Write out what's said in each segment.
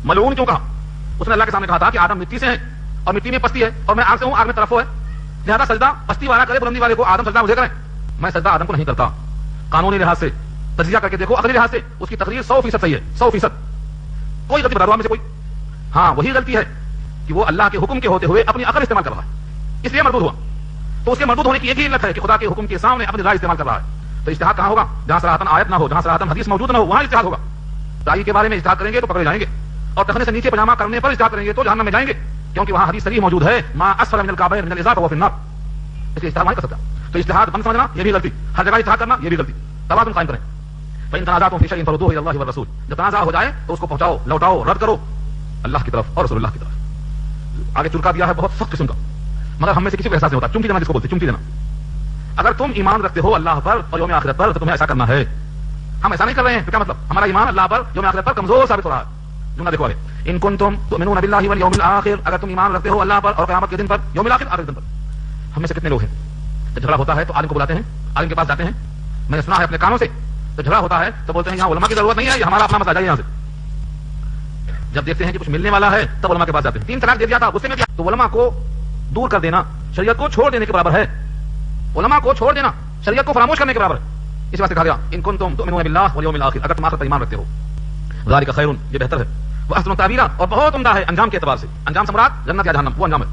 ملعون کیوں کہا؟ اس نے اللہ کے سامنے کہا تھا کہ آدم مٹی سے ہے اور مٹی میں پستی ہے اور میں آگ سے ہوں، آگ میں ترفو ہے، لہذا سجدہ پستی والا کرے بلندی والے کو، آدم سجدہ مجھے کریں، میں سجدہ آدم کو نہیں کرتا۔ قانونی لحاظ سے تجزیہ کر کے دیکھو، عقلی لحاظ سے اس کی تقریر 100% صحیح ہے، 100%۔ کوئی غلطی بتا دو میں سے کوئی؟ ہاں وہی غلطی ہے کہ وہ اللہ کے حکم کے ہوتے ہوئے اپنی عقل استعمال کر رہا ہے، اس لیے مردود ہوا۔ تو اس کے مردود ہونے کی ایک ہی علت ہے کہ خدا کے حکم کے سامنے اپنی رائے استعمال کر رہا ہے۔ تو اجتہاد کہاں ہوگا؟ جہاں صراحتاً آیت نہ ہو، جہاں صراحتاً حدیث موجود نہ ہو، وہاں اجتہاد ہوگا۔ رائی کے بارے میں اجتہاد کریں گے تو پکڑے جائیں گے، اور ٹخنے سے نیچے پجامہ کرنے پر اجتہاد کریں گے تو جہنم میں جائیں گے، کیونکہ وہاں حدیث صحیح موجود ہے، ما اسفل من الکعبین من الازار فهو فی النار۔ اس لیے اجتہاد نہیں کر سکتا۔ تو اجتہاد بند سمجھنا یہ بھی غلطی، ہر جگہ اجتہاد کرنا یہ بھی غلطی۔ توازن قائم کریں۔ فإن تنازعتم في شيء فردوه إلى الله والرسول، جب تنازع ہو جائے تو اس کو پہنچاؤ، لوٹاؤ، رد کرو اللہ کی طرف اور رسول اللہ کی طرف۔ آگے چرکا دیا ہے بہت سخت قسم کا، مگر ہم میں سے کسی کو احساس نہیں ہوتا۔ چمٹی دینا جس کو بولتے، چمٹی دینا۔ اگر تم ایمان رکھتے ہو اللہ پر اور یوم آخرت پر تو تمہیں ایسا کرنا ہے۔ ہم ایسا نہیں کر رہے ہیں، تو کیا مطلب؟ ہمارا ایمان اللہ پر یوم آخرت پر کمزور ثابت ہو رہا ہے۔ جملہ دیکھو آگے، ان کنتم تؤمنون باللہ والیوم الآخر، اگر تم ایمان رکھتے ہو اللہ پر اور قیامت کے دن پر، یوم الآخر، آخر دن پر۔ ہم میں سے کتنے لوگ ہیں جب جھگڑا ہوتا ہے تو عالم کو بلاتے ہیں، عالم کے پاس جاتے ہیں، میں نے سنا ہے اپنے کانوں سے، جب جھگڑا ہوتا ہے تو بولتے ہیں یہاں علماء کی ضرورت نہیں ہے، یہ ہمارا اپنا مسئلہ، جائیے یہاں سے۔ جب دیکھتے ہیں کہ کچھ ملنے والا ہے تب علماء کے پاس جاتے ہیں۔ 3 طلاق دے دیا تھا غصے میں کیا؟ تو علماء کو دور کر دینا شریعت کو چھوڑ دینے کے برابر ہے، علماء کو چھوڑ دینا شریعت کو فراموش کرنے کے برابر ہے۔ اس واسطے کہا گیا ان کنتم تؤمنون باللہ والیوم الآخر، اگر تم آخرت پر ایمان رکھتے ہو، ذالک خیر، یہ بہتر ہے، واحسن تعبیرا، اور بہت عمدہ ہے انجام کے اعتبار سے۔ انجام سے مراد جنت یا جہنم، وہ انجام ہے۔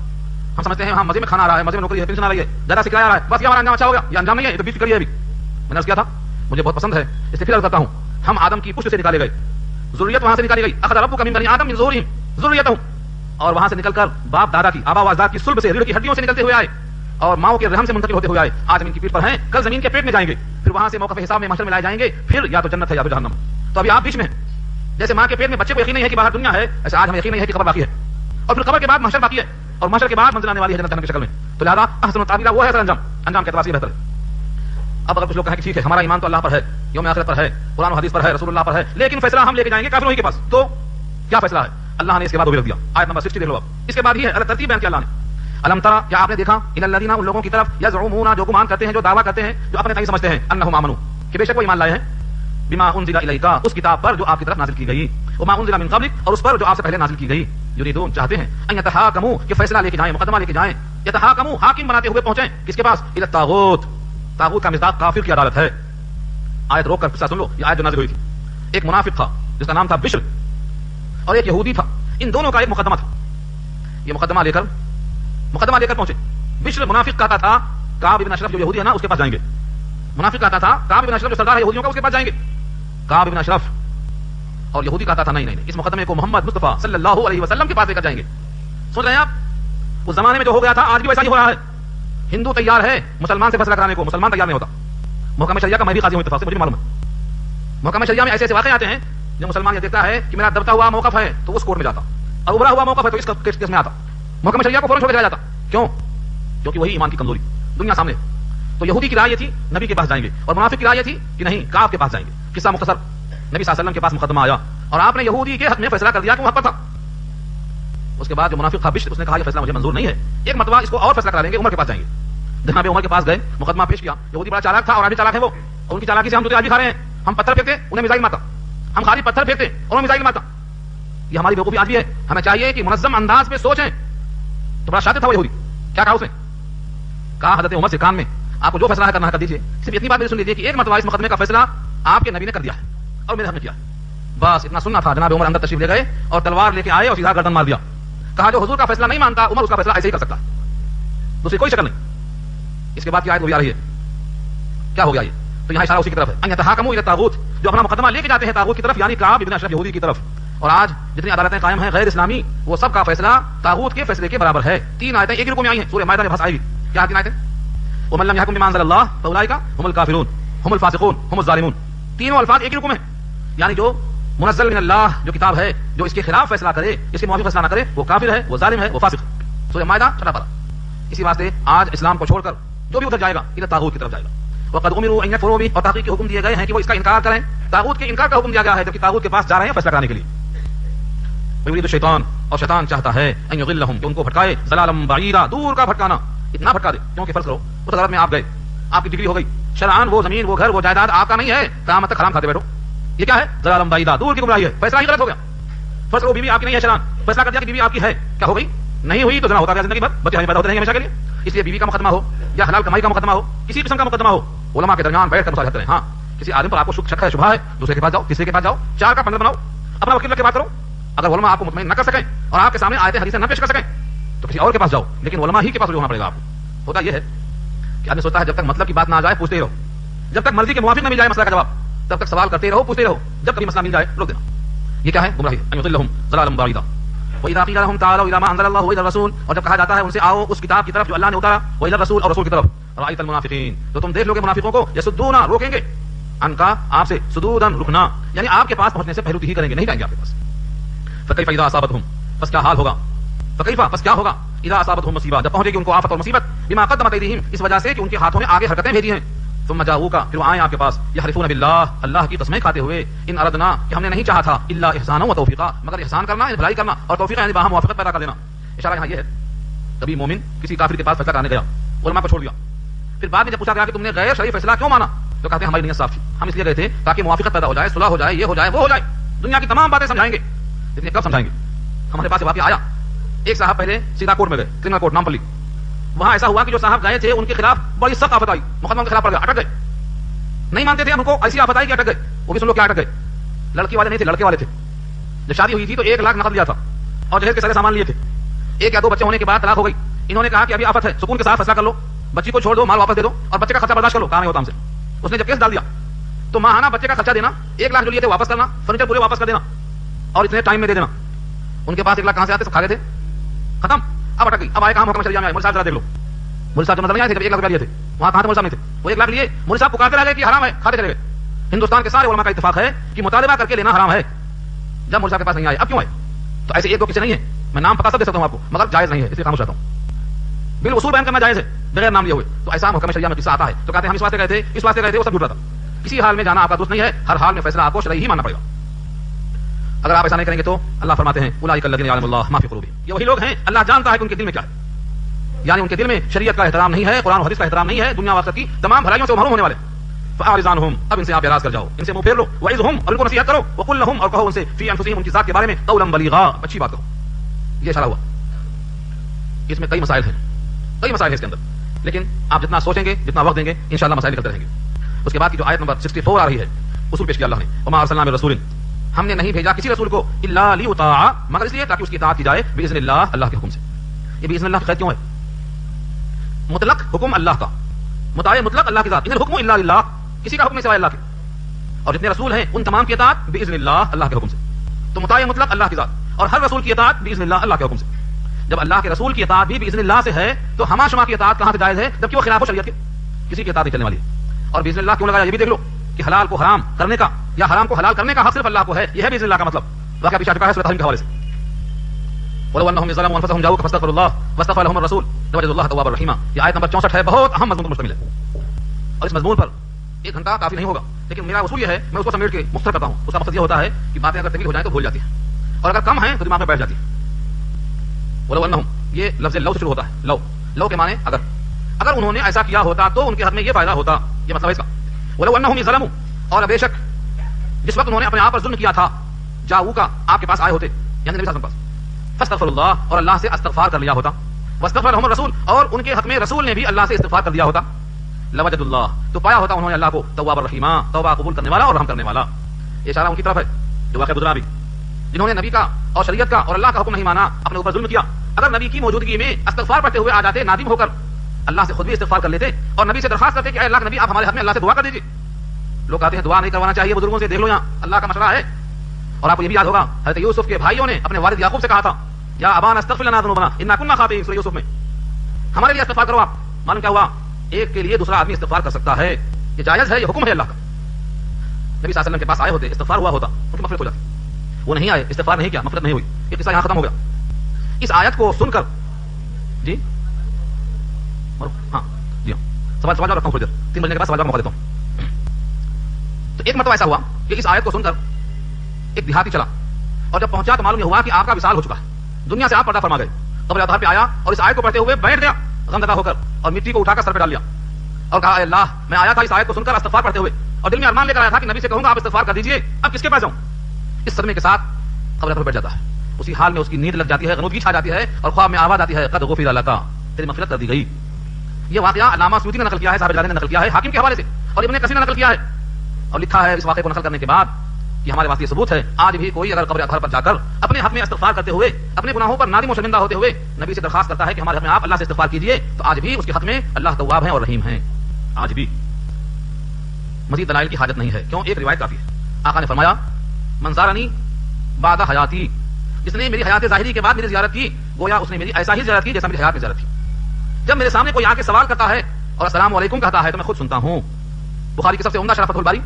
ہم سمجھتے ہیں ہاں مزے میں کھانا آ رہا ہے، مزے میں نوکری ہے، پینشن آ رہی ہے، ذرا سی کرایہ آ رہا ہے، بس یہ ہمارا انجام اچھا ہو گیا، یہ انجام نہیں ہے، یہ تو بیچ کری ہے ابھی۔ میں نے عرض کیا تھا مجھے بہت پسند ہے، اس لیے پھر عرض کرتا ہوں، ہم آدم کی پشت سے نکالے گئے، ذریت وہاں سے نکالی گئی، اخذ ربک من بنی آدم من ظہورہم ذریتہم، اور وہاں سے نکل کر باپ دادا کی، آبا و اجداد کی صلب سے، ریڑھ کی ہڈیوں سے نکلتے ہوئے آئے، اور ماؤں کے رحم سے منتقل ہوتے ہوئے آئے، آج زمین کی پیٹھ پر ہیں، کل زمین کے پیٹ میں جائیں گے، پھر وہاں سے موقف حساب میں محشر میں لائے جائیں گے، پھر یا تو جنت ہے یا تو جہنم۔ تو ابھی آپ بیچ میں ہیں، جیسے ماں کے پیٹ میں بچے کو یقین نہیں ہے کہ باہر دنیا ہے، ایسے آج ہمیں یقین نہیں ہے کہ قبر باقی ہے، اور پھر قبر کے بعد محشر باقی ہے، اور محشر کے بعد منزل آنے والی ہے جنت جہنم کی شکل میں۔ تو لہذا احسن تعبیرا وہ ہے اصل انجام، انجام کے اعتبار سے بہتر ہے۔ اب اگر کچھ لوگ کہیں کہ ٹھیک ہے ہمارا ایمان تو اللہ پر ہے، یوم آخرت پر ہے، قرآن و حدیث پر ہے، رسول اللہ پر ہے، لیکن فیصلہ ہم لے کے جائیں گے کافروں ہی کے پاس، تو کیا فیصلہ ہے؟ اللہ نے اس کے بعد وہ بھی رکھ دیا، آیت نمبر 60 دیکھ لو آپ، اس کے بعد ہی ہے الگ ترتیب بیان کیا اللہ نے۔ الم ترى، کیا آپ نے دیکھا، الی الذین، ان لوگوں کی طرف، یزعمون، جو گمان کرتے ہیں، جو دعویٰ کرتے ہیں، جو اپنے تئیں سمجھتے ہیں، انہم آمنوا، کہ بے شک وہ ایمان لائے ہیں، بما انزل الیک، اس کتاب پر جو آپ کی طرف نازل کی گئی، وما انزل من قبلک، اور اس پر جو آپ سے پہلے نازل کی گئی، یریدون، چاہتے ہیں، ان یتحاکموا، کہ فیصلہ لے کے جائیں، مقدمہ لے کے جائیں، یتحاکموا، حاکم بناتے ہوئے پہنچیں، کس کے پاس؟ الی الطاغوت، طاغوت کا مصداق کافر کی عدالت ہے۔ آیت روک کر قصہ سن لو، یہ آیت جو نازل ہوئی تھی، ایک منافق تھا جس کا نام تھا بشر، اور ایک یہودی تھا، ان دونوں کا ایک مقدمہ تھا، یہ مقدمہ لے کر پہنچے۔ بشر منافق کہتا تھا کعب بن اشرف جو یہودی ہے نا اس کے پاس جائیں گے، منافق کہتا تھا کعب بن اشرف جو سردار ہے یہودیوں کا اس کے پاس جائیں گے، کعب بن اشرف، اور یہودی کہتا تھا نہیں، اس مقدمے کو محمد مصطفیٰ صلی اللہ علیہ وسلم کے پاس لے کر جائیں گے۔ سن رہے ہیں آپ؟ اس زمانے میں جو ہو گیا تھا آج بھی ویسا ہی ہو رہا ہے، ہندو تیار ہے مسلمان سے فیصلہ کرانے کو، مسلمان تیار نہیں ہوتا۔ محکمہ شریعہ کا میں بھی قاضی ہوں اتفاق سے، مجھے معلوم ہے، محکمہ شریعہ میں ایسے ایسے واقعے آتے ہیں جو مسلمان یہ دیکھتا ہے کہ میرا دبتا ہوا موقف ہے تو اس کورٹ میں جاتا، اور ابھرا ہوا موقف ہے تو اس کیس میں آتا، محکمہ شریعہ کو فوراً چھوڑ دیا جاتا۔ کیوں؟ کیونکہ وہی ایمان کی کمزوری، دنیا سامنے۔ تو یہودی کی رائے یہ تھی نبی کے پاس جائیں گے، اور منافق کی رائے یہ تھی کہ نہیں کعب کے پاس جائیں گے۔ قصہ مختصر، نبی صلی اللہ علیہ وسلم کے پاس مقدمہ آیا اور آپ نے یہودی کے حق میں فیصلہ کر دیا کہ وہ حق پر تھا۔ اس کے بعد جو منافق تھا بشر، اس نے کہا یہ فیصلہ مجھے منظور نہیں ہے، ایک مرتبہ اس کو اور فیصلہ کرا لیں گے، عمر کے پاس جائیں گے۔ جناب عمر کے پاس گئے، مقدمہ پیش کیا، یہودی بڑا چالاک تھا اور آج بھی چالاک ہے وہ، اور ان کی چالاکی سے ہم تو آج بھی کھا رہے ہیں، ہم پتھر پھینکتے انہیں میزائل مارتا، ہم خالی پتھر پھینکتے انہیں میزائل مارتا، یہ ہماری بیوقوفی آج بھی ہے۔ ہمیں چاہیے کہ منظم انداز میں سوچیں۔ تو بڑا شاطر تھا وہ یہودی، کیا کہا اس نے؟ کہا حضرت عمر سے کان میں، آپ کو جو فیصلہ کرنا ہے کر دیجیے، صرف اتنی بات میری سن لیجیے کہ ایک مرتبہ اس مقدمے کا فیصلہ آپ کے نبی نے کر دیا ہے اور میرے حق میں کیا ہے، بس اتنا سننا تھا۔ جناب عمر اندر تشریف لے گئے اور تلوار لے کے آئے اور سیدھا گردن مار دیا، کہا جو حضور کا فیصلہ نہیں مانتا عمر اس کا فیصلہ ایسے ہی کر سکتا ہے، دوسری کوئی شکل نہیں۔ اس کے بعد کی آیت وہ بھی آ رہی ہے، کیا ہو گیا یہ؟ تو یہاں اشارہ اسی کی طرف ہے، ان یتحاکموا الی الطاغوت، جو اپنا مقدمہ لے کے جاتے ہیں طاغوت کی طرف، یعنی کعب بن اشرف یہودی کی طرف۔ اور آج جتنی عدالتیں قائم ہیں غیر اسلامی، وہ سب کا فیصلہ طاغوت کے فیصلے کے برابر ہے۔ 3 آیتیں ایک رکوع میں آئی ہیں، سورہ مائدہ میں بھس آئے گی، کیا 3 آیتیں؟ ومن لم يحكم بما انزل الله فاولئك هم الكافرون هم الفاسقون هم الظالمون، تینوں الفاظ ایک ہی رکوع میں، یعنی جو منزل من اللہ جو کتاب ہے، جو اس کے خلاف فیصلہ کرے، اس کے موافق فیصلہ نہ کرے، وہ کافر ہے، وہ ظالم ہے، وہ فاسق ہے۔ سورہ مائدہ 6 پارہ۔ اسی واسطے آج اسلام کو چھوڑ کر جو بھی ادھر جائے گا ادھر طاغوت کی طرف جائے گا۔ وقد امروا ان يكفروا به، اور تحقیق کے حکم دیے گئے ہیں کہ وہ اس کا انکار کریں، طاغوت کے انکار کا حکم دیا گیا ہے، جبکہ طاغوت کے پاس جا رہے ہیں فیصلہ کرانے کے لیے۔ ويريد الشيطان، اور شیطان چاہتا ہے ان يضلهم، کہ ان کو بھٹکائے، ضلالا بعیدا، دور کا بھٹکانا، اتنا بھٹکا دے کیونکہ فرض کرو اس غلط میں آپ گئے، آپ کی ڈگری ہو گئی، شرعان وہ زمین وہ گھر وہ جائیداد آپ کا نہیں ہے، قیامت تک حرام کھاتے بیٹھو، یہ کیا ہے؟ ضلالا بعیدا، دور کی گمراہی ہے، فیصلہ ہی غلط ہو گیا۔ فرض وہ بیوی آپ کی نہیں ہے، شران فیصلہ کر دیا کہ بیوی آپ کی ہے، کیا ہو گئی؟ نہیں ہوئی تو زنا ہوتا گیا زندگی بھر، بچے پیدا ہوتے رہیں گے ہمیشہ کے لیے. اس لیے بیوی کا مقدمہ ہو یا حلال کمائی کا مقدمہ ہو، کسی قسم کا مقدمہ ہو، علماء کے درمیان بیٹھ کر مصالحت کریں. ہاں کسی آدمی پر آپ کو شک ہے، شبہ ہے، دوسرے کے پاس جاؤ، تیسرے کے پاس جاؤ، 4 کا 15 بناؤ، اپنا وکیل رکھ کے بات کرو. اگر علماء آپ کو مطمئن نہ کر سکیں اور آپ کے سامنے آیتیں حدیثیں نہ پیش کر سکیں تو کسی اور کے پاس جاؤ، لیکن علماء ہی کے پاس رجوع ہونا پڑے گا آپ کو. ہوتا یہ ہے کہ آدمی سوچتا ہے جب تک مطلب کی بات نہ آ جائے پوچھتے ہی رہو، جب تک مرضی کے موافق نہ مل جائے مسئلہ کا جواب تب تک سوال کرتے رہو، پوچھتے رہو، جب کبھی مسئلہ مل جائے روک دینا. یہ کیا ہے؟ گمراہی، ان یضلهم ضلالا بعیدا. وَإِذَا قِيلَ لَهُمْ تَعَالَوْا إِلَىٰ مَا أَنزَلَ اللَّهُ وَإِلَى الرَّسُولِ، اور جب کہا جاتا ہے ان سے آؤ اس کتاب کی طرف جو اللہ نے اتارا، وَإِلَى الرَّسُولِ اور رسول کی طرف، رَأَيْتَ الْمُنَافِقِينَ تو تم دیکھ لو گے منافقوں کو، يَصُدُّونَ روکیں گے، ان کا آپ سے، صدوداً رکنا، یعنی آپ کے پاس پہنچنے سے پہلو ہی کریں گے، نہیں جائیں گے آپ کے پاس. فَكَيْفَ إِذَا أَصَابَتْهُمْ پس کیا حال ہوگا، فَكَيْفَ پس کیا ہوگا، إِذَا أَصَابَتْهُمْ مصیبہ جب پہنچے گی ان کو آفت اور مصیبت، بما قدمت أيديهم اس وجہ سے کہ ان کے ہاتھوں میں آگے حرکتیں بھیجی ہیں، ثم جاؤک پھر وہ آئیں آپ کے پاس، یحلفون باللہ اللہ کی قسمیں کھاتے ہوئے، ان اردنا کہ ہم نے نہیں چاہا تھا، الا احسانا و توفیقا مگر احسان کرنا یعنی بھلائی کرنا، اور توفیق یعنی باہم موافقت پیدا کر دینا. اشارہ یہاں یہ ہے کبھی مومن کسی کافر کے پاس فیصلہ کرانے گیا، علماء کو چھوڑ دیا، پھر بعد میں جب پوچھا گیا کہ تم نے غیر شرعی فیصلہ کیوں مانا تو کہتے ہیں ہماری نیت صاف تھی، ہم اس لیے گئے تھے تاکہ موافقت پیدا ہو جائے، صلح ہو جائے، یہ ہو جائے وہ ہو جائے، دنیا کی تمام باتیں سمجھائیں گے، لیکن کب سمجھائیں گے؟ ہمارے پاس واقعہ آیا، ایک صاحب پہلے سیدھا کورٹ میں گئے، کرمنل کورٹ نام پلی، وہاں ایسا ہوا کہ جو صاحب گئے تھے ان کے خلاف بڑی سخت آفت آئی، مقدمہ کے خلاف پڑ گیا، اٹک گئے، نہیں مانتے تھے، ان کو ایسی آفت آئی کہ اٹک گئے. وہ بھی سن لو کیا اٹک گئے، لڑکی والے نہیں تھے، لڑکے والے تھے. جب شادی ہوئی تھی تو 1 لاکھ نقد لیا تھا اور جہیز کے سارے سامان لیے تھے. 1 یا 2 بچے ہونے کے بعد طلاق ہو گئی. انہوں نے کہا کہ ابھی آفت ہے، سکون کے ساتھ فیصلہ کر لو، بچی کو چھوڑ دو، مال واپس دے دو اور بچے کا خرچہ برداشت کر لو، کہا نہیں ہوتا ہم سے. اس نے جب کیس ڈال دیا تو ماہانہ بچے کا خرچہ دینا، 1 لاکھ جو لیے تھے واپس کرنا، فرنیچر پورے واپس کر دینا اور اتنے ٹائم میں دے دینا. ان کے پاس 1 لاکھ کہاں سے آتے؟ سب کھا گئے تھے، ختم. اب اٹک گئی. اب آئے کام حکم شریعہ میں آئے، مولوی صاحب ذرا دیکھ لو، مولوی صاحب جو نظر نہیں آئے تھے جب 1 لاکھ روپیہ لیے تھے، وہاں کہاں تھے مولوی صاحب نہیں تھے، وہ 1 لاکھ لیے، مولوی صاحب پکارتے رہ گئے کہ حرام ہے، کھاتے چلے گئے. ہندوستان کے سارے علماء کا اتفاق ہے کہ مطالبہ کر کے لینا حرام ہے. جب مولوی صاحب کے پاس نہیں آئے، اب کیوں آئے؟ تو ایسے 1-2 کسی نہیں ہے، میں نام پتا سب دے سکتا ہوں آپ کو، مگر جائز نہیں ہے، اس لیے خاموش رہتا ہوں. بالوصول بیان کرنا جائز ہے بغیر نام لیے ہوئے. تو ایسا حکم شریعہ میں قصہ آتا ہے تو کہتے ہیں ہم اس واسطے گئے تھے، اس واسطے گئے تھے، وہ سب جھوٹ رہا تھا. کسی حال میں جانا آپ کا دوست نہیں ہے، ہر حال میں فیصلہ آپ کو شرعی ہی ماننا پڑے گا. اگر آپ ایسا نہیں کریں گے تو اللہ فرماتے ہیں اولئک الذین یعلم اللہ ما فی قلوبہم، یہ وہی لوگ ہیں اللہ جانتا ہے کہ ان کے دل میں کیا ہے، یعنی ان کے دل میں شریعت کا احترام نہیں ہے، قرآن و حدیث کا احترام نہیں ہے، دنیا و آخرت کی تمام بھلائیوں سے محروم ہونے والے. فاعرض عنہم اب ان سے آپ اعراض کر جاؤ، ان سے منہ پھیر لو، وعظہم اور ان کو نصیحت کرو، وقل لہم اور کہو ان سے فی انفسہم ان کی ذات کے بارے میں قولا بلیغا اچھی بات کہو. یہ اشارہ ہوا. اس میں کئی مسائل ہیں اس کے اندر، لیکن آپ جتنا سوچیں گے، جتنا وقت دیں گے، انشاءاللہ مسائل نکلتے رہیں گے. اس کے بعد کی جو آیت نمبر 64 آ رہی ہے، اصول پیش کیا اللہ نے، وما ارسلنا من رسول، ہم نے نہیں بھیجا کسی رسول کو الا لیطاع مگر اس لیے تاکہ اس کی اطاعت کی جائے باذن اللہ، اللہ کے حکم سے. یہ باذن اللہ کی قید کیوں ہے؟ مطلق حکم اللہ کا، مطاع مطلق اللہ کی ذات، ان الحکم الا للہ، کسی کا حکم سوائے اللہ کے. اور جتنے رسول ہیں ان تمام کی اطاعت باذن اللہ، اللہ کے حکم سے. تو مطاع مطلق اللہ کی ذات اور ہر رسول کی اطاعت باذن اللہ، اللہ کے حکم سے. جب اللہ کے رسول کی اطاعت بھی باذن اللہ سے ہے تو ہما شما کی اطاعت کہاں سے جائز ہے جبکہ وہ خلاف و شریعت کے، کسی کی اطاعت نہیں چلنے والی ہے. اور باذن اللہ کیوں لگایا یہ بھی دیکھ لو کہ حلال کو حرام کرنے کا یا حرام کو حلال کرنے کا حق صرف اللہ کو ہے، یہ ہے باذن اللہ کا مطلب. واقعہ پیش آ چکا ہے سورۃ الحج کے حوالے سے، ولو انهم ظلموا انفسهم جاءوك فاستغفروا الله واستغفر لهم الرسول لوجدوا الله توابا رحيما. یہ آیت نمبر 64 ہے، بہت اہم مضمون پر مشتمل ہے اور اس مضمون پر 1 گھنٹہ کافی نہیں ہوگا، لیکن میرا اصول یہ ہے میں اس کو سمیٹ کے مختصر کرتا ہوں. اس کا مقصد یہ ہوتا ہے کہ باتیں اگر طویل ہو جائیں تو بھول جاتی ہیں اور اگر کم ہیں تو دماغ میں بیٹھ جاتی ہیں. ولو انهم یہ لفظ لو سے شروع ہوتا ہے، لو کے معنی اگر انہوں نے ایسا کیا ہوتا تو ان کے حق میں یہ فائدہ ہوتا، یہ مطلب ہے اس کا. ولو انهم ظلموا اور بے شک جس وقت انہوں نے اپنے آپ پر ظلم کیا تھا، جاؤک آپ کے پاس آئے ہوتے یعنی نبی صلی اللہ علیہ وسلم کے پاس، فاستغفر اللہ اور اللہ سے استغفار کر لیا ہوتا، واستغفر لهم الرسول اور ان کے حق میں رسول نے بھی اللہ سے استغفار کر دیا ہوتا، لوجد اللہ تو پایا ہوتا انہوں نے اللہ کو تواب الرحیم، توبہ قبول کرنے والا اور رحم کرنے والا. یہ اشارہ ان کی طرف ہے جو واقعہ گزرا بھی، جنہوں نے نبی کا اور شریعت کا اور اللہ کا حکم نہیں مانا، اپنے اوپر ظلم کیا. اگر نبی کی موجودگی میں استغفار پڑھتے ہوئے آ جاتے نادم ہو کر، اللہ سے خود بھی استغفار کر لیتے اور نبی سے درخواست کرتے کہ اے اللہ کے نبی آپ ہمارے حق میں اللہ سے دعا کر دیجیے. لوگ کہتے ہیں دعا نہیں کروانا چاہیے بزرگوں سے، دیکھ لو یہاں اللہ کا مشورہ ہے. اور آپ کو یہ بھی یاد ہوگا حضرت یوسف کے بھائیوں نے اپنے والد یعقوب سے کہا تھا یا ابانا استغفر لنا ذنوبنا انا كنا خاطئین، سورہ یوسف میں ہمارے لیے استغفار کرو آپ. معلوم کیا ہوا؟ ایک کے لیے دوسرا آدمی استغفار کر سکتا ہے، یہ جائز ہے، یہ حکم ہے اللہ کا. نبی صلی اللہ علیہ وسلم کے پاس آئے ہوتے، استغفار ہوا ہوتا، ان کی مغفرت ہو جاتی. وہ نہیں آئے، استغفار نہیں کیا، مغفرت نہیں ہوئی. یہ قصہ یہاں ختم ہو گیا. اس آیت کو سن کر جی ہاں سوال جواب رکھتا ہوں تھوڑی دیر، 3 بجنے کے بعد سوال جواب موقع دیتا ہوں. تو ایک مرتبہ ایسا ہوا کہ اس آیت کو سن کر ایک دیہاتی چلا اور جب پہنچا تو معلوم یہ ہوا کہ آپ کا وصال ہو چکا ہے، دنیا سے آپ پردہ فرما گئے. قبر اطہار پہ آیا اور اس آیت کو پڑھتے ہوئے بیٹھ گیا غمزدہ ہو کر اور مٹی کو اٹھا کر سر پہ ڈال لیا اور کہا اے اللہ میں آیا تھا اس آیت کو سن کر استغفار پڑھتے ہوئے اور دل میں ارمان لے کر آیا تھا کہ نبی سے کہوں گا آپ استغفار کر دیجیے، اب کس کے پاس جاؤں. اس صدمے کے ساتھ قبر پر بیٹھ جاتا ہے. اسی حال میں اس کی نیند لگ جاتی ہے, غنودگی چھا جاتی ہے اور خواب میں آواز آتی ہے قد غفر لک, تیری مغفرت کر دی گئی. یہ واقعہ علامہ سیوطی نے نقل کیا ہے, صاحب جلالین نے نقل کیا ہے حاکم کے حوالے سے, اور ابن کثیر نے نقل کیا ہے اور لکھا ہے اس واقعے کو نقل کرنے کے بعد کہ ہمارے پاس یہ ثبوت ہے آج بھی کوئی اگر قبر اطہر پر جا کر اپنے حق میں استغفار کرتے ہوئے, اپنے گناہوں پر نادم و شرمندہ ہوتے ہوئے نبی سے درخواست کرتا ہے کہ ہمارے حق میں آپ اللہ سے استغفار کیجیے, تو آج بھی اس کے حق میں اللہ تواب ہیں اور رحیم ہیں. آج بھی مزید دلائل کی حاجت نہیں ہے, کیوں ایک روایت کافی ہے. آقا نے فرمایا من زارنی بعد حیاتی, جس نے میری حیات ظاہری کے بعد میری زیارت کی گویا اس نے میری ایسا ہی زیارت کی جیسا میری حیات میں زیارت تھی. جب میرے سامنے کوئی آ کے سوال کرتا ہے اور السلام علیکم کہتا ہے تو میں خود سنتا ہوں. بخاری کی سب سے عمدہ شرح فتح الباری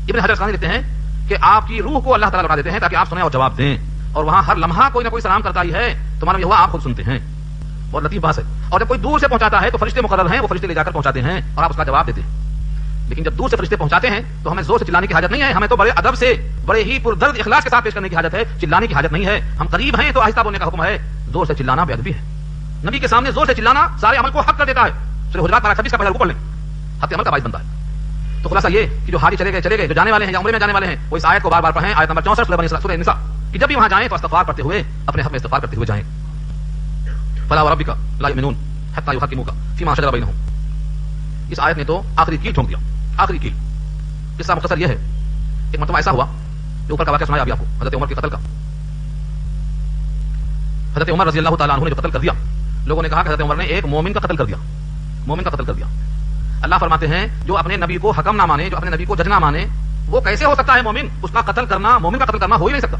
ابن حجر اسقلانی لکھتے ہیں کہ آپ کی روح کو اللہ تعالیٰ لگا دیتے ہیں تاکہ آپ سنیں اور جواب دیں, اور وہاں ہر لمحہ کوئی نہ کوئی سلام کرتا ہی ہے, تو معلوم یہ ہوا آپ خود سنتے ہیں. بہت لطیف بات ہے. اور جب کوئی دور سے پہنچاتا ہے تو فرشتے مقرر ہیں, وہ فرشتے لے جا کر پہنچاتے ہیں اور آپ اس کا جواب دیتے ہیں. لیکن جب دور سے فرشتے پہنچاتے ہیں تو ہمیں زور سے چلانے کی حاجت نہیں ہے, ہمیں تو بڑے ادب سے بڑے ہی پردرد اخلاص کے ساتھ پیش کرنے کی حاجت ہے, چلانے کی حاجت نہیں ہے. ہم قریب ہیں تو آہستہ بولنے کا حکم ہے, زور سے چلانا بے ادبی ہے. نبی کے سامنے زور سے چلانا سارے عمل کو حق کر دیتا ہے. سورہ حجرات پارہ 26 کا پہلا رکوع پڑھ لیں, حق عمل کا باعث بنتا ہے. تو خلاصہ یہ کہ جو حاجی چلے گئے جو جانے والے ہیں یا عمرے میں جانے والے ہیں وہ اس آیت کو بار بار پڑھیں, آیت نمبر 64 سورہ النساء, کہ جب بھی وہاں جائیں تو استغفار پڑھتے ہوئے اپنے حق میں استغفار کرتے ہوئے جائیں. فلا وربک لا یؤمنون حتی یحکموک فیما شجر بینہم. اس آیت نے تو آخری کیل ٹھونک دیا, آخری کیل. قصہ مختصر یہ ہے, ایک مرتبہ ایسا ہوا جو اوپر کا واقعہ سنایا ابھی آپ کو, حضرت عمر کے قتل کا. حضرت عمر رضی اللہ تعالیٰ عنہ نے جو قتل کر دیا, لوگوں نے کہا کہ حضرت عمر نے ایک مومن کا قتل کر دیا, مومن کا قتل کر دیا. اللہ فرماتے ہیں جو اپنے نبی کو حکم نہ مانے, جو اپنے نبی کو جج نہ مانے, وہ کیسے ہو سکتا ہے مومن؟ اس کا قتل کرنا, مومن کا قتل کرنا ہو ہی نہیں سکتا.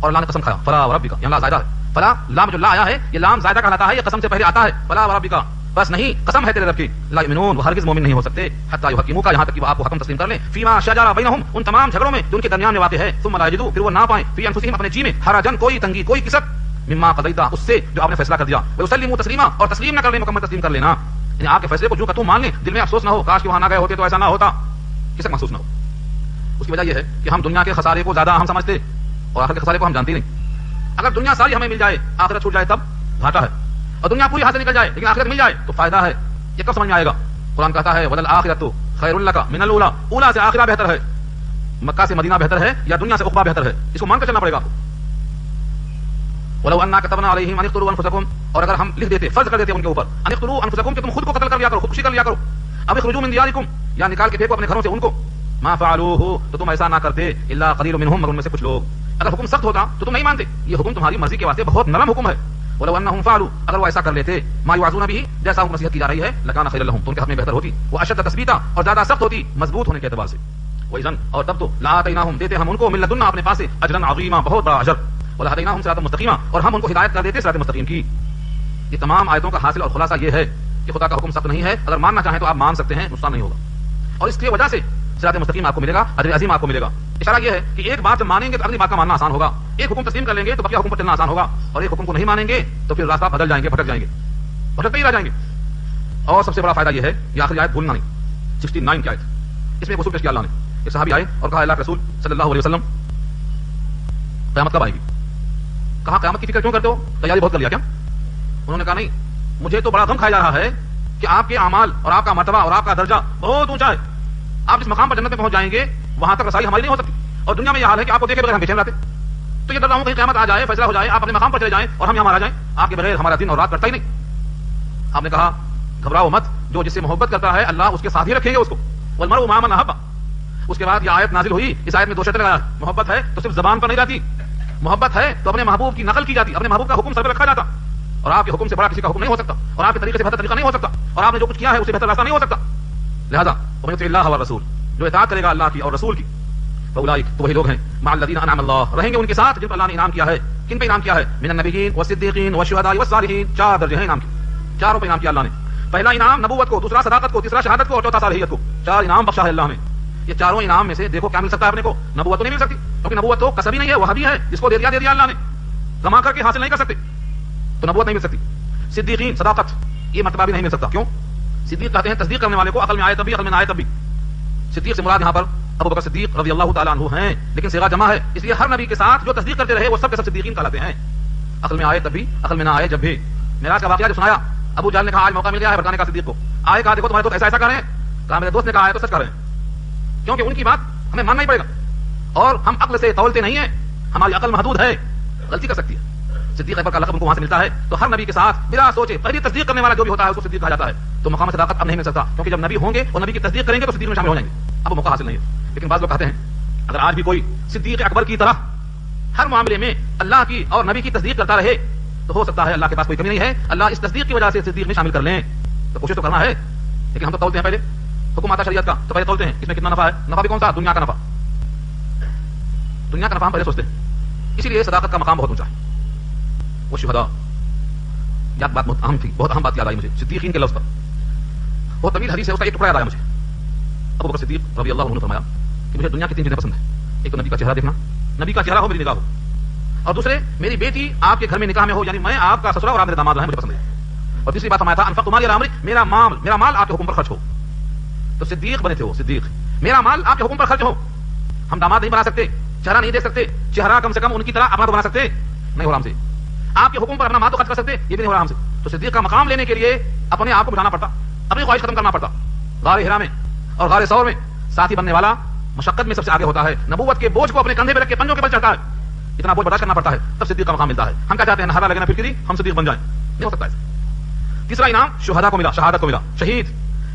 اور اللہ نے قسم کھایا فلا وربک, یہاں لا زائدہ ہے, فلا لام جو اللہ آیا ہے یہ لام زائدہ کہلاتا ہے, یہ قسم سے پہلے آتا ہے. فلا وربک بس نہیں, قسم ہے تیرے رب کی, لا یؤمنون وہ ہرگز مومن نہیں ہو سکتے, حتی یحکموک یہاں تک کہ وہ آپ کو حکم تسلیم کر لیں, فیما شجر بینہم ان تمام جھگڑوں میں جو ان کے درمیان میں واقع ہے, ثم لا یجدوا پھر وہ نہ پائیں, فی انفسہم اپنے جی میں حرجن کوئی تنگی کوئی کسک, مما قضیت اس سے جو آپ نے فیصلہ کر دیا, ویسلموا تسلیما اور تسلیم نہ کر لیں, مکمل تسلیم کر لینا. یعنی آپ کے فیصلے کو جو کہ تم مان لیں, دل میں افسوس نہ ہو کاش کہ وہاں نہ گئے ہوتے تو ایسا نہ ہوتا, کسک محسوس نہ ہو. اس کی وجہ یہ ہے کہ ہم دنیا کے خسارے کو زیادہ اہم سمجھتے اور آخرت کے خسارے کو ہم جانتے نہیں. اگر دنیا ساری ہمیں مل جائے آخرت چھوٹ جائے تب گھاٹا ہے, اور دنیا پوری ہاتھ سے نکل جائے لیکن آخرت مل جائے تو فائدہ ہے. یہ کب سمجھ میں آئے گا؟ قرآن کہتا ہے وَلَلْآخِرَةُ خَيْرٌ لَكَ مِنَ الْأُولَىٰ, اولا سے آخرہ بہتر ہے, مکہ سے مدینہ بہتر ہے یا دنیا سے عقبہ بہتر ہے, اس کو مان کر چلنا پڑے گا آپ کو. وَلَوْ أَنَّا كَتَبْنَا عَلَيْهِمْ أَنِ اقْتُلُوا أَنفُسَكُمْ, اور اگر ہم لکھ دیتے فرض کر دیتے ان کے اوپر, أَنِ اقْتُلُوا أَنفُسَكُمْ کہ تم خود کو قتل کر لیا کرو, خودکشی کر لیا کرو, أَوْ اخْرُجُوا مِن دِيَارِكُمْ یا نکال کے پھینکو اپنے گھروں سے ان کو, مَا فَعَلُوهُ تو تم ایسا نہ کرتے, إِلَّا قَلِيلٌ مِّنْهُمْ مگر ان میں سے کچھ لوگ. اگر حکم سخت ہوتا تو تم نہیں مانتے, یہ حکم تمہاری مرضی کے واسطے بہت نرم حکم ہے. ولو انهم فعلوا اگر وہ ایسا کر لیتے ما يوعظون به جیسا وہ نصیحت کی جا رہی ہے, لکان خیر لهم تو ان کے حق میں بہتر ہوتی, وہ اشد تثبیتا اور زیادہ سخت ہوتی مضبوط ہونے کے اعتبار سے. وإذن اور تب تو لآتیناہم دیتے ہم ان کو من لدنا اپنے پاس سے اجرا عظیما بہت بڑا اجر, ولہدیناہم صراطا مستقیما اور ہم ان کو ہدایت کر دیتے صراط مستقیم کی. یہ تمام آیتوں کا حاصل اور خلاصہ یہ ہے کہ خدا کا حکم سخت نہیں ہے, اگر ماننا چاہیں تو آپ مان سکتے ہیں, نقصان نہیں ہوگا. اور اس کی وجہ سے صراط مستقیم آپ کو ملے گا, اجر عظیم آپ کو ملے گا. اشارہ یہ ہے کہ ایک بات جب مانیں گے تو اگلی بات کا ماننا آسان ہوگا, ایک حکم تسلیم کر لیں گے تو بقیہ حکم پر چلنا آسان ہوگا, اور ایک حکم کو نہیں مانیں گے تو پھر راستہ بدل جائیں گے, بھٹک جائیں گے, بھٹکتے ہی رہ جائیں گے. اور سب سے بڑا فائدہ یہ ہے, یہ آخری آیت بھولنا نہیں, 69 کی آیت, اس میں ایک اصول پیش کیا اللہ نے. ایک صحابی آئے اور کہا اللہ کے رسول صلی اللہ علیہ وسلم قیامت کب آئے گی؟ کہا قیامت کی فکر کیوں کرتے ہو, تیاری بہت کر لیا کیا؟ انہوں نے کہا نہیں, مجھے تو بڑا غم کھایا جا رہا ہے کہ آپ کے اعمال اور آپ کا مرتبہ اور آپ کا درجہ بہت اونچا ہے, آپ جس مقام پر جنت میں پہنچ جائیں گے وہاں تک رسائی ہماری نہیں ہو سکتی, اور دنیا میں یہ حال ہے کہ آپ کو دیکھے بغیر ہم بے چین رہتے. تو یہ ڈر رہا ہوں کہیں قیامت آ جائے, فیصلہ ہو جائے, آپ اپنے مقام پر چلے جائیں اور ہم یہاں مارا جائیں, آپ کے بغیر ہمارا دن اور رات کٹتا ہی نہیں. آپ نے کہا گھبراؤ مت, جو جس سے محبت کرتا ہے اللہ اس کے ساتھ ہی رکھیں گے اس کو, والمرء مع من احب. اس کے بعد یہ آیت نازل ہوئی, اس آیت میں دو شرطیں لگایا, محبت ہے تو صرف زبان پر نہیں رہتی, محبت ہے تو اپنے محبوب کی نقل کی جاتی, اپنے محبوب کا حکم سر پہ رکھا جاتا, اور آپ کے حکم سے بڑا کسی کا حکم نہیں ہو سکتا, اور آپ کے طریقے سے بہتر طریقہ نہیں ہو سکتا, اور آپ نے جو کچھ کیا ہے اس سے بہتر راستہ نہیں ہو سکتا. لہذا ومن یطع اللہ والرسول, جو اطاعت کرے گا اللہ کی اور رسول کی, فاولئک تو وہی لوگ ہیں مع الذین انعم اللہ رہیں گے ان کے ساتھ جن پر اللہ نے انعام کیا ہے. کن پہ انعام کیا ہے؟ من النبیین والصدیقین والشہداء والصالحین, 4 درجے ہیں انعام کے, چاروں پہ انعام کیا اللہ نے. پہلا انعام نبوت کو, دوسرا صداقت کو, تیسرا شہادت کو, اور چوتھا صالحیت کو. 4 انعام بخشا ہے اللہ نے. یہ چاروں انعام میں سے دیکھو کیا مل سکتا ہے اپنے کو؟ نبوت تو نہیں مل سکتی, کیونکہ نبوت تو کسبی نہیں ہے, وہ بھی ہے جس کو دے دیا اللہ نے, کما کر کے حاصل نہیں کر سکتے, تو نبوت نہیں مل سکتی. صدیقین صداقت یہ مرتبہ بھی نہیں مل سکتا. کیوں؟ صدیق کہتے ہیں تصدیق کرنے والے کو, عقل میں آئے تبھی, عقل میں نہ آئے تبھی. صدیق سے مراد یہاں پر ابو بکر صدیق رضی اللہ تعالیٰ عنہ ہیں, لیکن صیغہ جمع ہے, اس لیے ہر نبی کے ساتھ جو تصدیق کرتے رہے وہ سب کے سب صدیقین کہلاتے ہیں. عقل میں آئے تبھی, عقل میں نہ آئے جب بھی. معراج کا واقعہ جو سنایا, ابو جہل نے کہا آج موقع مل گیا ہے بتانے کا صدیق کو. آئے کہا دیکھو تمہارے دوست ایسا کر رہے ہیں, کہا میرے دوست نے کہا ہے تو سچ کر رہے ہیں, کیونکہ ان کی بات ہمیں ماننا ہی پڑے گا, اور ہم عقل سے تولتے نہیں ہیں, ہماری عقل محدود ہے, غلطی کر سکتی ہے. صدیق اکبر کا لقب ان کو وہاں سے ملتا ہے, تو ہر نبی کے ساتھ بلا سوچے پہلی تصدیق کرنے والا جو بھی ہوتا ہے اس کو صدیق کہا جاتا ہے. تو مقام صداقت اب نہیں مل سکتا, کیونکہ جب نبی ہوں گے اور نبی کی تصدیق کریں گے تو صدیق میں شامل ہو جائیں گے. اب وہ موقع حاصل نہیں ہے. لیکن بعض لوگ کہتے ہیں اگر آج بھی کوئی صدیق اکبر کی طرح ہر معاملے میں اللہ کی اور نبی کی تصدیق کرتا رہے تو ہو سکتا ہے اللہ کے پاس کوئی کمی نہیں ہے, اللہ اس تصدیق کی وجہ سے صدیق میں شامل کر لیں. تو کوشش تو کرنا ہے, لیکن ہم تو تولتے ہیں پہلے حکم آتا شریعت کا تو پہلے تولتے ہیں اس میں کتنا نفع ہے. نفع بھی کون سا؟ دنیا کا نفع. دنیا کا نفع ہم پہلے سوچتے ہیں, اسی لیے صداقت کا مقام بہت اونچا ہے. وہ شہداء, یاد بات بہت اہم تھی, بہت اہم بات یاد آئی مجھے صدیقین کے لفظ پر. بہت طویل حدیث ہے, اس کا ایک ٹکڑا یاد آیا مجھے. ابو بکر صدیق رضی اللہ عنہ نے فرمایا کہ مجھے دنیا کی 3 چیزیں پسند ہیں. ایک تو نبی کا چہرہ دیکھنا, نبی کا چہرہ ہو میری نگاہ ہو, اور دوسرے میری بیٹی آپ کے گھر میں نکاح میں ہو, یعنی میں آپ کا سسرا اور آپ میرے داماد ہیں, مجھے پسند ہے. اور تیسری بات فرمایا تھا انفقت مالی علی امری, میرا مال آپ کے حکم پر خرچ ہو. تو صدیق بنے تھے وہ صدیق, میرا مال آپ کے حکم پر خرچ ہو. ہم داماد نہیں بنا سکتے, چہرہ نہیں دیکھ سکتے, چہرہ کم سے کم ان کی طرح اپنا تو بنا سکتے نہیں ہو رہا ہم سے. آپ کے حکم پر اپنا مال تو خرچ کر سکتے, یہ بھی نہیں ہو رہا ہم سے. تو صدیق کا مقام لینے کے لیے اپنے آپ کو بٹھانا پڑتا, اپنی خواہش ختم کرنا پڑتا. غار ہرا میں اور غار ثور میں ساتھی بننے والا مشقت میں سب سے آگے ہوتا ہے. نبوت کے بوجھ کو اپنے کندھے پہ رکھ کے پنجوں کے بل چڑھتا ہے, اتنا بوجھ برداشت کرنا پڑتا ہے, تب صدیق کا مقام ملتا ہے. ہم کیا چاہتے ہیں نہارا لگنا پھر ہم صدیق بن جائیں, نہیں ہو سکتا ہے. تیسرا انعام شہداء کو ملا, شہادت کو ملا, شہید.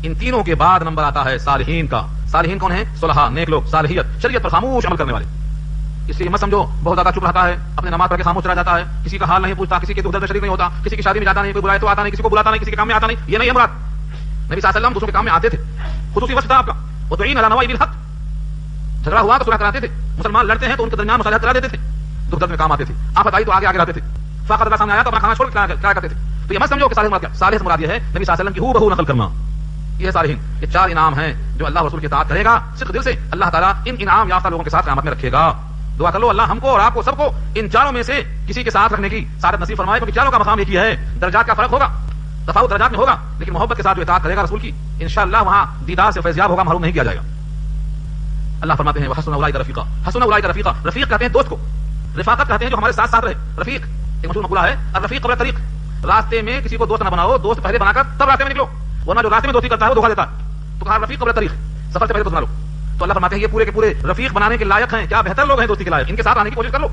ان تینوں کے بعد نمبر آتا ہے صالحین کا. صالحین کون ہیں؟ صلحاء, نیک لوگ, صالحیت, شریعت پر خاموش عمل کرنے والے. اس لیے مت سمجھو بہت زیادہ چپ رہتا ہے, اپنے نماز پڑھ کے خاموش رہ جاتا ہے, کسی کا حال نہیں پوچھتا, کسی کے دکھ درد میں شریک نہیں ہوتا, کسی کی شادی میں جاتا نہیں, کوئی بلائے تو آتا نہیں, کسی کو بلاتا نہیں, کسی کے کام میں آتا نہیں. یہ نہیں ہے مراد. نبی صلی اللہ علیہ وسلم دوسروں کے کام میں آتے تھے, خصوصی وقت تھا آپ کا. وتعین علی نوائب الحق, جھگڑا ہوا تو صلح کراتے تھے, مسلمان لڑتے ہیں تو ان کے درمیان مصالحت کرا دیتے تھے, دکھ درد میں کام آتے تھے. آپ بتائیے تو آگے رہتے تھے. فقط اللہ سامنے آیا تو اپنا کھانا چھوڑ کے کیا کرتے تھے. تو یہ مت سمجھو کہ صالح مراد کیا, صالح سے مراد یہ ہے نبی صلی اللہ علیہ وسلم کی ہو بہو نقل کرنا. یہ صالحین, یہ 4 انعام ہیں جو اللہ رسول کی اطاعت کرے گا صدق دل سے, اللہ تعالیٰ ان انعام یافتہ لوگوں کے ساتھ قیامت میں رکھے گا. دعا کر لو اللہ ہم کو اور آپ کو سب کو ان 4 میں سے کسی کے ساتھ رکھنے کی سعادت نصیب فرمائے, کیونکہ 4 کا مقام ایک ہی ہے. درجات کا فرق ہوگا, تفاوت درجات میں ہوگا, لیکن محبت کے ساتھ جو اطاعت کرے گا رسول کی انشاءاللہ وہاں دیدار سے فیضیاب ہوگا, محروم نہیں کیا جائے گا. اللہ فرماتے ہیں وحسن اولئک رفیقا, حسن اولئک رفیقا. رفیق کہتے ہیں دوست کو, رفاقت کہتے ہیں جو ہمارے ساتھ ساتھ رہے. رفیق ایک مشہور مقولہ ہے, الرفیق قبل الطریق. راستے میں کسی کو دوست نہ بناؤ, دوست پہلے بنا کر تب راستے میں نکلو, ورنہ جو راستے میں دوستی کرتا ہے وہ دھوکہ دیتا ہے. تو کہا رفیق قبل الطریق, سفر سے پہلے دوست بنا لو. تو اللہ فرماتے ہیں یہ پورے کے پورے رفیق بنانے کے لائق ہیں, کیا بہتر لوگ ہیں دوستی کے لائق, ان کے ساتھ آنے کی کوشش کر لو.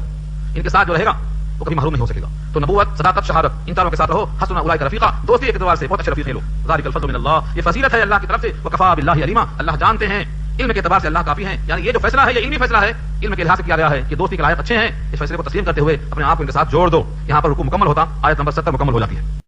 ان کے ساتھ جو رہے گا وہ کبھی محروم نہیں ہو سکے گا. تو نبوت, صداقت, شہادت, ان 4 کے ساتھ رہو. حسن اولئک رفیقا, دوستی کے اعتبار سے بہت اچھے رفیق ہیں لوگ. ذالک الفضل من اللہ, یہ فضیلت ہے اللہ کی طرف سے. وکفی باللہ علیما, اللہ جانتے ہیں, علم کے اعتبار سے اللہ کافی ہیں. یعنی یہ جو فیصلہ ہے یہ علمی فیصلہ ہے, علم کے لحاظ سے کیا گیا ہے کہ دوستی کے لائق اچھے ہیں. اس فیصلے کو تسلیم کرتے ہوئے اپنے آپ کو ان کے ساتھ جوڑ دو. یہاں پر رکوع مکمل ہوتا, آیت نمبر 70 مکمل ہو جاتی ہے.